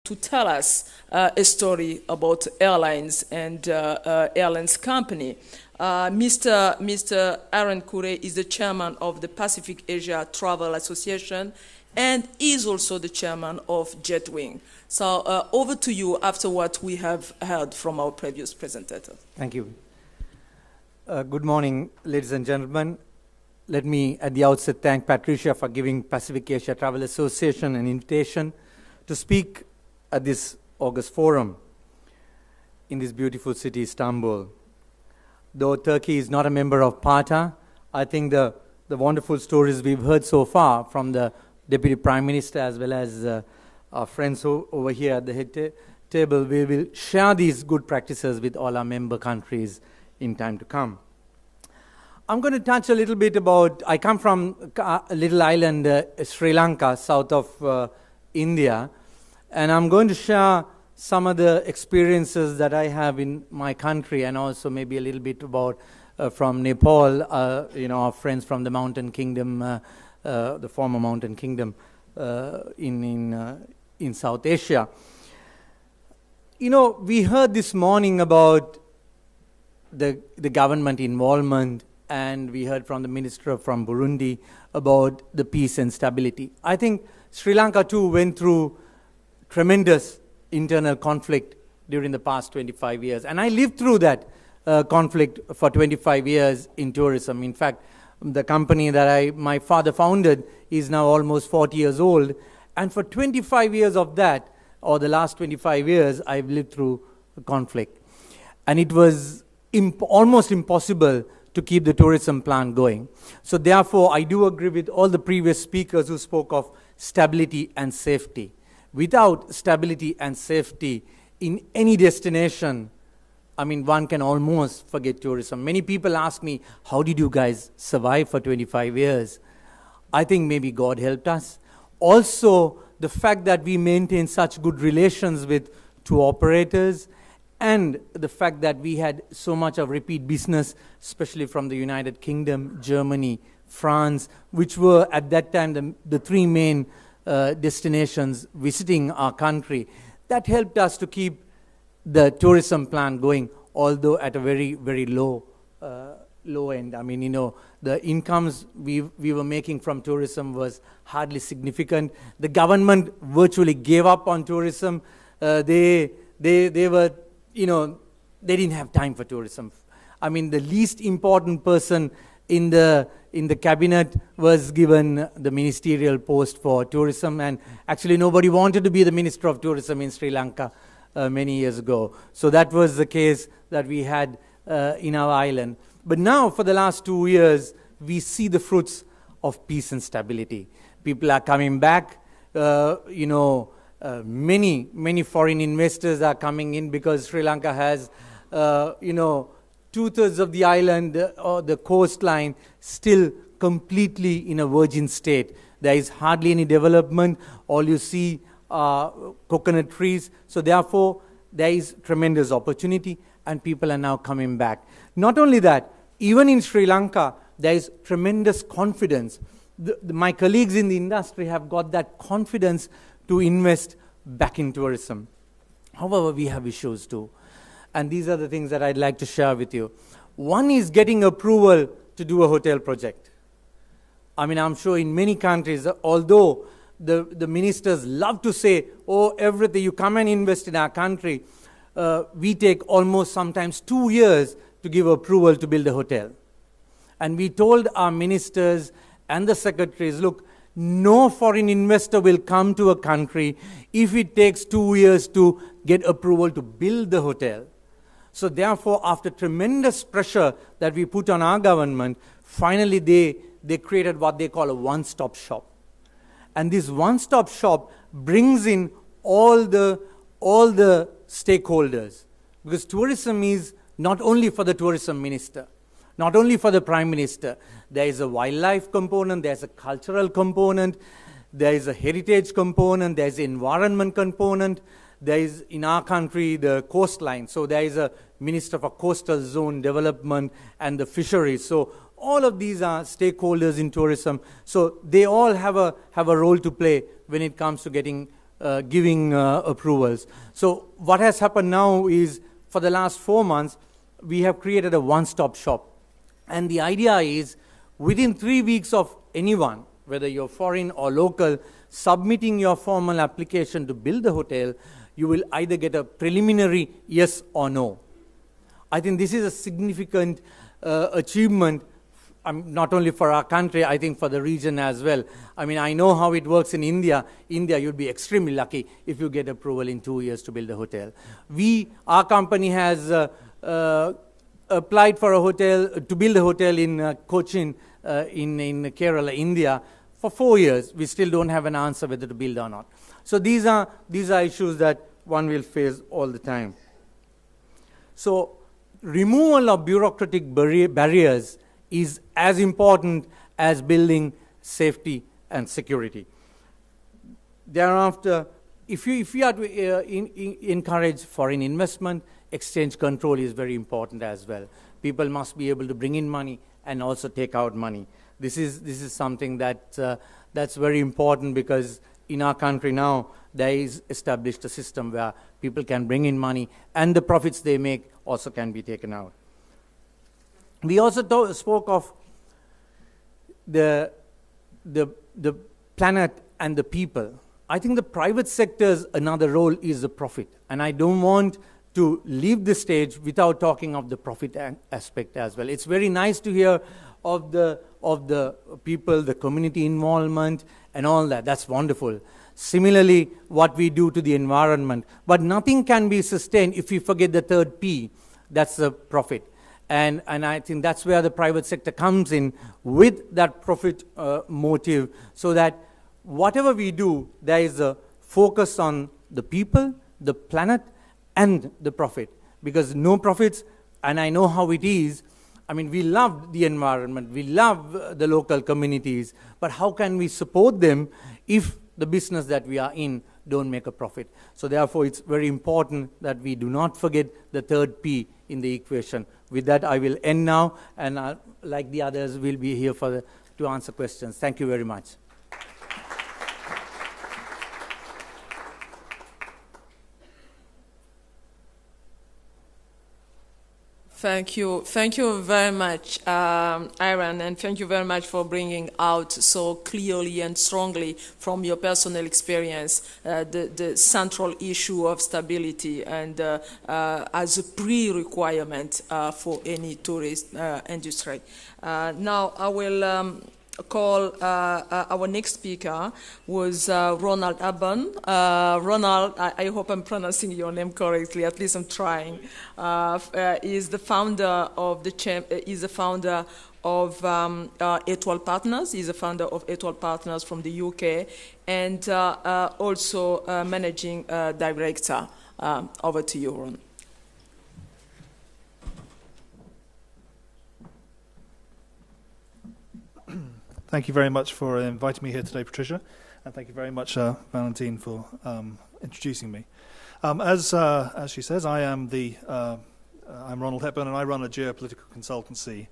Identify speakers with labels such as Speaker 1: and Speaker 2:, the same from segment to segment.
Speaker 1: to tell us a story about airlines and airlines company. Mr. Aaron Kure is the chairman of the Pacific Asia Travel Association and is also the chairman of Jetwing. So over to you after what we have heard from our previous presenter.
Speaker 2: Thank you. Good morning, ladies and gentlemen. Let me, at the outset, thank Patricia for giving Pacific Asia Travel Association an invitation to speak at this August forum in this beautiful city, Istanbul. Though Turkey is not a member of PATA, I think the wonderful stories we've heard so far from the Deputy Prime Minister as well as our friends over here at the head table, we will share these good practices with all our member countries in time to come. I'm going to touch a little bit about, I come from a little island, Sri Lanka, south of India, and I'm going to share some of the experiences that I have in my country and also maybe a little bit about from Nepal, our friends from the Mountain Kingdom, the former Mountain Kingdom in South Asia. We heard this morning about the government involvement, and we heard from the minister from Burundi about the peace and stability. I think Sri Lanka too went through tremendous internal conflict during the past 25 years. And I lived through that conflict for 25 years in tourism. In fact, the company that my father founded is now almost 40 years old. And for 25 years of that, or the last 25 years, I've lived through conflict. And it was almost impossible to keep the tourism plan going. So therefore, I do agree with all the previous speakers who spoke of stability and safety. Without stability and safety in any destination, one can almost forget tourism. Many people ask me, how did you guys survive for 25 years? I think maybe God helped us. Also, the fact that we maintain such good relations with tour operators, and the fact that we had so much of repeat business, especially from the United Kingdom, Germany, France, which were at that time the three main destinations visiting our country, that helped us to keep the tourism plan going, although at a very, very low end. The incomes we were making from tourism was hardly significant. The government virtually gave up on tourism. They were, they didn't have time for tourism. The least important person in the cabinet was given the ministerial post for tourism, and actually nobody wanted to be the Minister of Tourism in Sri Lanka many years ago. So that was the case that we had in our island. But now, for the last 2 years, we see the fruits of peace and stability. People are coming back. Many foreign investors are coming in because Sri Lanka has, 2/3 of the island or the coastline still completely in a virgin state. There is hardly any development. All you see are coconut trees. So therefore, there is tremendous opportunity and people are now coming back. Not only that, even in Sri Lanka, there is tremendous confidence. My colleagues in the industry have got that confidence to invest back in tourism. However, we have issues too. And these are the things that I'd like to share with you. One is getting approval to do a hotel project. I'm sure in many countries, although the ministers love to say, everything, you come and invest in our country, we take almost sometimes 2 years to give approval to build a hotel. And we told our ministers and the secretaries, look, no foreign investor will come to a country if it takes 2 years to get approval to build the hotel. So therefore, after tremendous pressure that we put on our government, finally they created what they call a one-stop shop. And this one-stop shop brings in all the stakeholders. Because tourism is not only for the tourism minister, not only for the prime minister. There is a wildlife component, there's a cultural component, there is a heritage component, there's an environment component, there is, in our country, the coastline. So there is a Minister for Coastal Zone Development and the Fisheries. So all of these are stakeholders in tourism. So they all have a role to play when it comes to getting giving approvals. So what has happened now is, for the last 4 months, we have created a one-stop shop. And the idea is, within 3 weeks of anyone, whether you're foreign or local, submitting your formal application to build the hotel, you will either get a preliminary yes or no. I think this is a significant achievement, not only for our country, I think for the region as well. I mean, I know how it works in India. India, you'd be extremely lucky if you get approval in 2 years to build a hotel. Our company has applied for a hotel, to build a hotel in Cochin, in Kerala, India, for 4 years. We still don't have an answer whether to build or not. So these are issues that one will face all the time. So removal of bureaucratic barriers is as important as building safety and security. Thereafter, if you are to encourage foreign investment, exchange control is very important as well. People must be able to bring in money and also take out money. This is something that's very important, because in our country now there is established a system where people can bring in money and the profits they make also can be taken out. We also spoke of the planet and the people. I think the private sector's another role is the profit, and I don't want to leave the stage without talking of the profit aspect as well. It's very nice to hear of the people, the community involvement and all that. That's wonderful. Similarly, what we do to the environment. But nothing can be sustained if we forget the third P. That's the profit. And I think that's where the private sector comes in with that profit motive, so that whatever we do, there is a focus on the people, the planet, and the profit. Because no profits, and I know how it is, I mean, we love the environment, we love the local communities, but how can we support them if the business that we are in don't make a profit? So therefore, it's very important that we do not forget the third P in the equation. With that, I will end now, and like the others, we'll be here to answer questions. Thank you very much.
Speaker 1: Thank you very much, Aaron, and thank you very much for bringing out so clearly and strongly from your personal experience the central issue of stability and as a pre-requirement for any tourist industry. Now I will call our next speaker was Ronald Abban. Ronald, I hope I'm pronouncing your name correctly. At least I'm trying. Is the founder of Etoile Partners. He's a founder of Etoile Partners from the UK, and also managing director. Over to you, Ron.
Speaker 3: Thank you very much for inviting me here today, Patricia, and thank you very much, Valentine, for introducing me. As she says, I'm Ronald Hepburn, and I run a geopolitical consultancy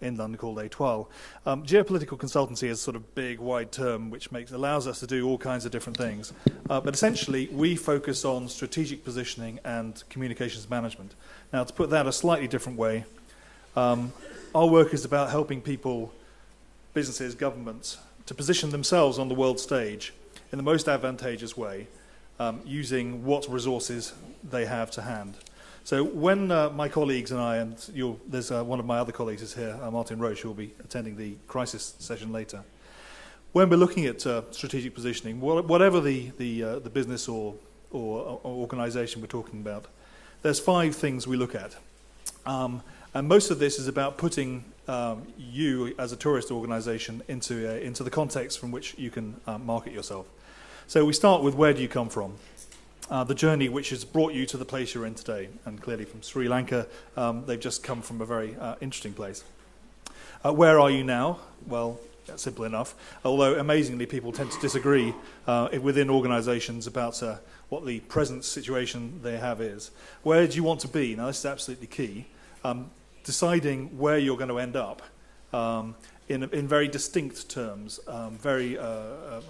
Speaker 3: in London called Etoile. Geopolitical consultancy is a sort of big, wide term which allows us to do all kinds of different things. But essentially, we focus on strategic positioning and communications management. Now, to put that a slightly different way, our work is about helping people, businesses, governments, to position themselves on the world stage in the most advantageous way, using what resources they have to hand. So when my colleagues and I, and there's one of my other colleagues is here, Martin Roche, who will be attending the crisis session later. When we're looking at strategic positioning, whatever the business or organization we're talking about, there's 5 things we look at. And most of this is about putting you as a tourist organization into the context from which you can market yourself. So we start with, where do you come from? The journey which has brought you to the place you're in today. And clearly from Sri Lanka, they've just come from a very interesting place. Where are you now? Well, that's simple enough. Although amazingly, people tend to disagree within organizations about what the present situation they have is. Where do you want to be? Now, this is absolutely key. Deciding where you're going to end up in very distinct terms, very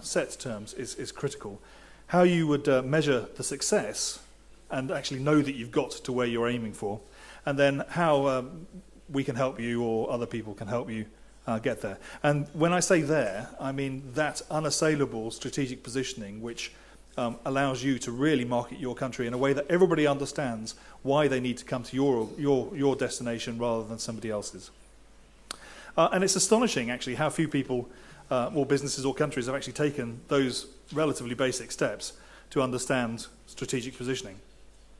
Speaker 3: set terms is critical. how you would measure the success and actually know that you've got to where you're aiming for, and then how we can help you or other people can help you get there. And when I say there, I mean that unassailable strategic positioning which allows you to really market your country in a way that everybody understands why they need to come to your destination rather than somebody else's. And it's astonishing, actually, how few people or businesses or countries have actually taken those relatively basic steps to understand strategic positioning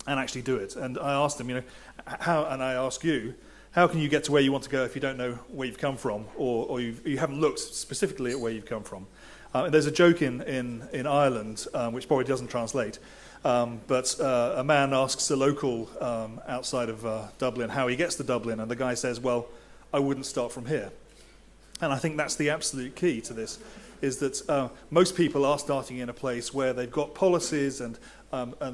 Speaker 3: and actually do it. And I asked them, how, and I ask you, how can you get to where you want to go if you don't know where you've come from, or you haven't looked specifically at where you've come from? There's a joke in Ireland, which probably doesn't translate, but a man asks a local outside of Dublin how he gets to Dublin, and the guy says, well, I wouldn't start from here. And I think that's the absolute key to this, is that most people are starting in a place where they've got policies and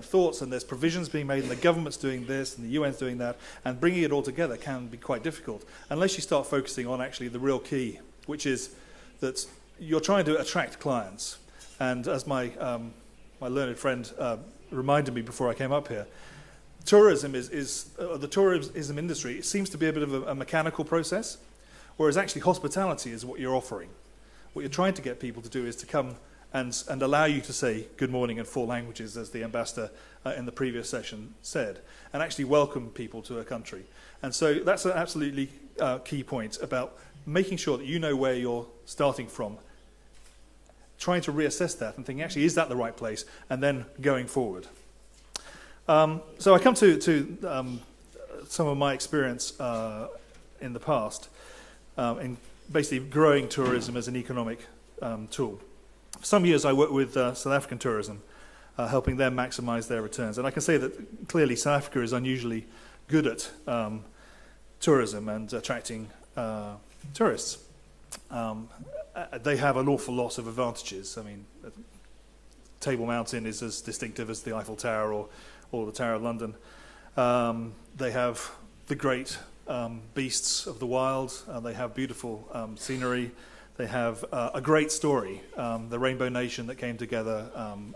Speaker 3: thoughts, and there's provisions being made, and the government's doing this, and the UN's doing that, and bringing it all together can be quite difficult, unless you start focusing on actually the real key, which is that you're trying to attract clients. And as my learned friend reminded me before I came up here, tourism the tourism industry, it seems to be a bit of a mechanical process, whereas actually hospitality is what you're offering. What you're trying to get people to do is to come and allow you to say good morning in 4 languages, as the ambassador in the previous session said, and actually welcome people to a country. And so that's an absolutely key point about making sure that you know where you're starting from, trying to reassess that and thinking, actually, is that the right place? And then going forward. So I come to some of my experience in the past in basically growing tourism as an economic tool. For some years I worked with South African tourism, helping them maximize their returns. And I can say that clearly South Africa is unusually good at tourism and attracting tourists. They have an awful lot of advantages. I mean, Table Mountain is as distinctive as the Eiffel Tower or the Tower of London. They have the great beasts of the wild. They have beautiful scenery. They have a great story, the Rainbow Nation that came together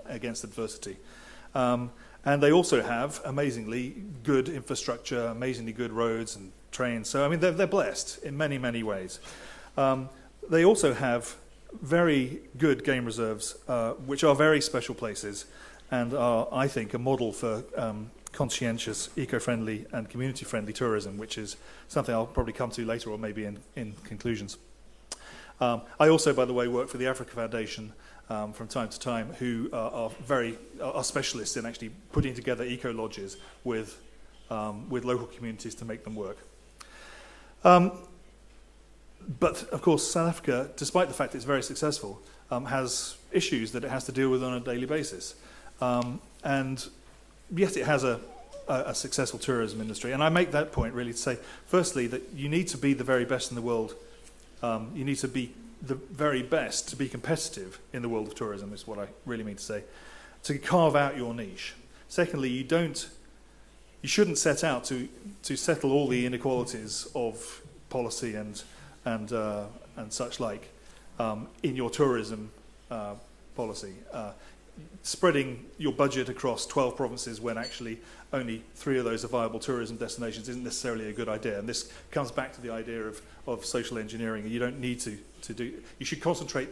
Speaker 3: against adversity. And they also have amazingly good infrastructure, amazingly good roads and trains. So, I mean, they're blessed in many, many ways. They also have very good game reserves, which are very special places and are, I think, a model for conscientious, eco-friendly and community-friendly tourism, which is something I'll probably come to later or maybe in conclusions. I also, by the way, work for the Africa Foundation from time to time, who are specialists in actually putting together eco-lodges with local communities to make them work. But, of course, South Africa, despite the fact it's very successful, has issues that it has to deal with on a daily basis. And yet it has a successful tourism industry. And I make that point really to say, firstly, that you need to be the very best in the world. You need to be the very best to be competitive in the world of tourism, is what I really mean to say, to carve out your niche. Secondly, you shouldn't set out to settle all the inequalities of policy and such like in your tourism policy. Spreading your budget across 12 provinces when actually only 3 of those are viable tourism destinations isn't necessarily a good idea. And this comes back to the idea of social engineering. You don't need to do. You should concentrate